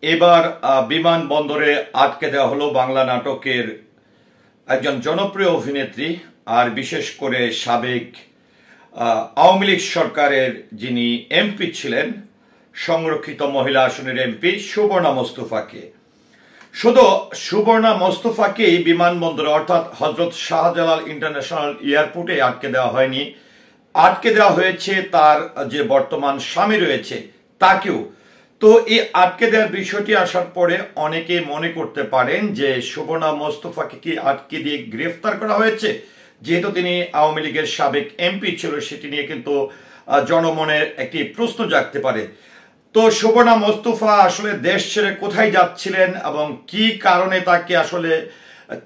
এবার বিমানবন্দরে আটকে দেওয়া হলো বাংলা নাটকের একজন জনপ্রিয় অভিনেত্রী আর বিশেষ করে সাবেক আওয়ামী লীগ সরকারের যিনি এমপি ছিলেন, সংরক্ষিত মহিলা আসনের এমপি সুবর্ণা মোস্তফাকে। শুধু সুবর্ণা মোস্তফাকেই বিমানবন্দরে অর্থাৎ হজরত শাহজালাল ইন্টারন্যাশনাল এয়ারপোর্টে আটকে দেওয়া হয়নি, আটকে দেওয়া হয়েছে তার যে বর্তমান স্বামী রয়েছে তাকেও। তো এই আটকে দেওয়ার বিষয়টি আসার পরে অনেকে মনে করতে পারেন যে সুবর্ণা মোস্তফাকে কি আটকে দিয়ে গ্রেফতার করা হয়েছে, যেহেতু তিনি আওয়ামী লীগের সাবেক এমপি ছিল, সেটি নিয়ে কিন্তু জনমনের একটি প্রশ্ন জাগতে পারে। তো সুবর্ণা মোস্তফা আসলে দেশ ছেড়ে কোথায় যাচ্ছিলেন এবং কি কারণে তাকে আসলে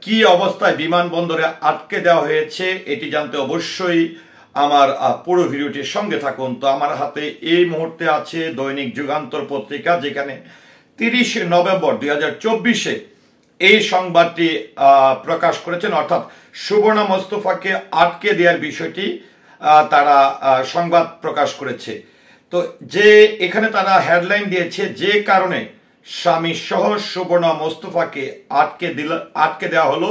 কি অবস্থায় বিমানবন্দরে আটকে দেওয়া হয়েছে, এটি জানতে অবশ্যই আমার পুরো ভিডিওটির সঙ্গে থাকুন। তো আমার হাতে এই মুহূর্তে আছে দৈনিক যুগান্তর পত্রিকা, যেখানে 30 নভেম্বর 2024 এই সংবাদটি প্রকাশ করেছেন, অর্থাৎ সুবর্ণা মোস্তফাকে আটকে দেওয়ার বিষয়টি তারা সংবাদ প্রকাশ করেছে। তো যে এখানে তারা হেডলাইন দিয়েছে, যে কারণে স্বামী সহ সুবর্ণা মোস্তফাকে আটকে দেওয়া হলো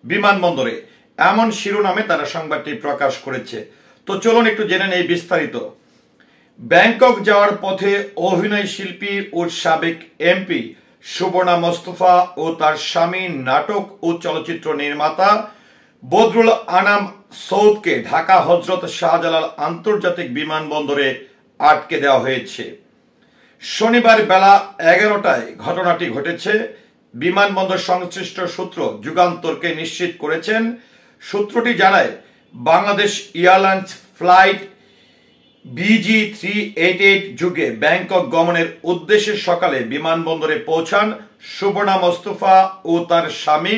বিমানবন্দরে, এমন শিরোনামে তারা সংবাদটি প্রকাশ করেছে। তো চলুন একটু জেনে নেই বিস্তারিত। ব্যাংকক যাওয়ার পথে অভিনয় শিল্পী ও সাবেক এমপি সুবর্ণা মোস্তফা ও তার স্বামী নাটক ও চলচ্চিত্র নির্মাতা বদরুল আনাম সৌদকে ঢাকা হজরত শাহজালাল আন্তর্জাতিক বিমানবন্দরে আটকে দেওয়া হয়েছে। শনিবার বেলা 11টায় ঘটনাটি ঘটেছে। বিমানবন্দর সংশ্লিষ্ট সূত্র যুগান্তরকে নিশ্চিত করেছেন। সূত্রটি জানায়, বাংলাদেশ এয়ারলাইন্স ফ্লাইট BG388 যুগে ব্যাংকক গমনের উদ্দেশ্যে সকালে বিমানবন্দরে পৌঁছান সুবর্ণা মোস্তফা ও তার স্বামী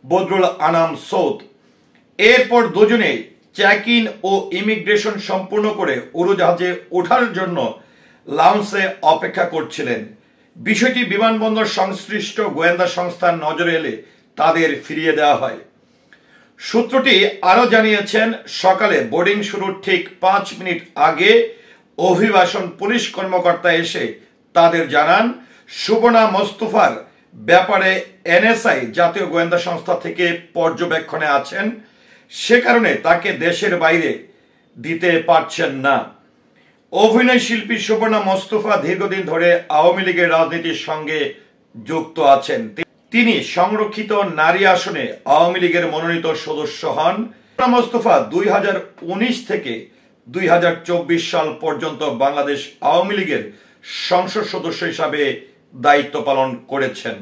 বদরুল আনাম সৌদ। এরপর দুজনে চেক ইন ও ইমিগ্রেশন সম্পূর্ণ করে উড়োজাহাজে ওঠার জন্য লাউঞ্জে অপেক্ষা করছিলেন। বিষয়টি বিমানবন্দর সংশ্লিষ্ট গোয়েন্দা সংস্থার নজরে এলে তাদের ফিরিয়ে দেওয়া হয়। সূত্রটি আরো জানিয়েছেন, সকালে বোর্ডিং শুরুর ঠিক 5 মিনিট আগে অভিবাসন পুলিশ কর্মকর্তা এসে তাদের জানান সুবর্ণা মোস্তফার ব্যাপারে NSI জাতীয় গোয়েন্দা সংস্থা থেকে পর্যবেক্ষণে আছেন, সে কারণে তাকে দেশের বাইরে দিতে পারছেন না। অভিনয় শিল্পী সুবর্ণা মোস্তফা দীর্ঘদিন ধরে আওয়ামী লীগের রাজনীতির সঙ্গে যুক্ত আছেন। তিনি সংরক্ষিত নারী আসনে আওয়ামী লীগের মনোনীত সদস্য হন। মোস্তফা 2019 থেকে 2024 সাল পর্যন্ত বাংলাদেশ আওয়ামী লীগের সংসদ সদস্য হিসাবে দায়িত্ব পালন করেছেন।